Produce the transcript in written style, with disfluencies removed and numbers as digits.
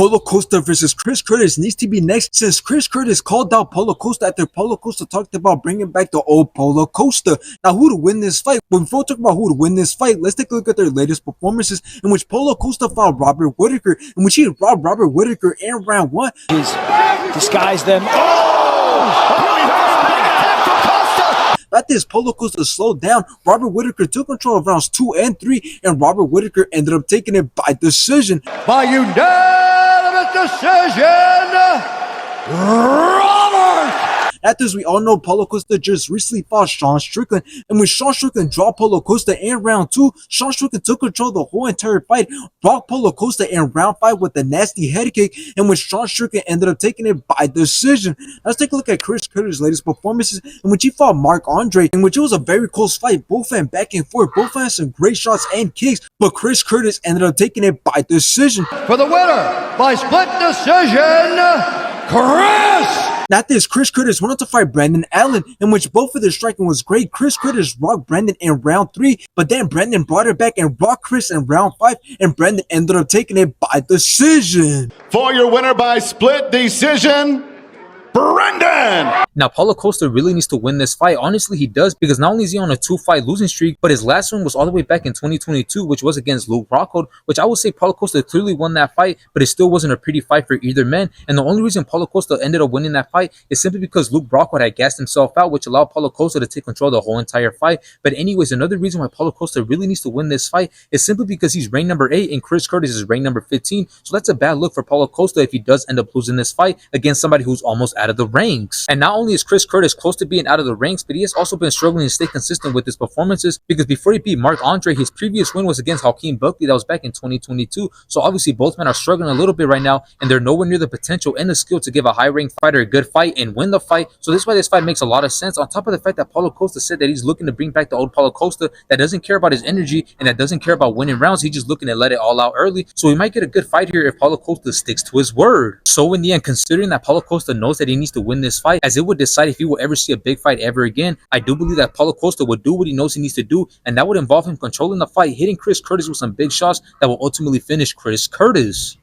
Paulo Costa versus Chris Curtis needs to be next, since Chris Curtis called out Paulo Costa after Paulo Costa talked about bringing back the old Paulo Costa. Now, who to win this fight? But before we talk about who to win this fight, let's take a look at their latest performances, in which Paulo Costa fought Robert Whittaker, in which he robbed Robert Whittaker in round 1. He's disguised them. After this, Paulo Costa slowed down. Robert Whittaker took control of rounds 2 and 3, and Robert Whittaker ended up taking it by decision. By unanimous decision, Robert! After this, we all know Paulo Costa just recently fought Sean Strickland, and when Sean Strickland dropped Paulo Costa in round 2, Sean Strickland took control of the whole entire fight, brought Paulo Costa in round 5 with a nasty head kick, and when Sean Strickland ended up taking it by decision. Let's take a look at Chris Curtis' latest performances, in which he fought Mark Andre, in which it was a very close fight. Both went back and forth, both had some great shots and kicks, but Chris Curtis ended up taking it by decision. For the winner, by split decision, Chris! After this, Chris Curtis went on to fight Brandon Allen, in which both of their striking was great. Chris Curtis rocked Brandon in round 3, but then Brandon brought it back and rocked Chris in round 5, and Brandon ended up taking it by decision. For your winner by split decision, Brendan! Now, Paulo Costa really needs to win this fight. Honestly, he does, because not only is he on a 2-fight losing streak, but his last one was all the way back in 2022, which was against Luke Rockhold, which I would say Paulo Costa clearly won that fight, but it still wasn't a pretty fight for either man. And the only reason Paulo Costa ended up winning that fight is simply because Luke Rockhold had gassed himself out, which allowed Paulo Costa to take control of the whole entire fight. But anyways, another reason why Paulo Costa really needs to win this fight is simply because he's ranked number 8 and Chris Curtis is ranked number 15. So that's a bad look for Paulo Costa if he does end up losing this fight against somebody who's almost out of the ranks. And not only is Chris Curtis close to being out of the ranks, but he has also been struggling to stay consistent with his performances, because before he beat Mark Andre, his previous win was against Hakeem Buckley. That was back in 2022. So obviously both men are struggling a little bit right now, and they're nowhere near the potential and the skill to give a high-ranked fighter a good fight and win the fight. So this is why this fight makes a lot of sense, on top of the fact that Paulo Costa said that he's looking to bring back the old Paulo Costa that doesn't care about his energy and that doesn't care about winning rounds. He's just looking to let it all out early. So we might get a good fight here if Paulo Costa sticks to his word. So in the end, considering that Paulo Costa knows that he needs to win this fight, as it would decide if he will ever see a big fight ever again, I do believe that Paulo Costa would do what he knows he needs to do, and that would involve him controlling the fight, hitting Chris Curtis with some big shots that will ultimately finish Chris Curtis.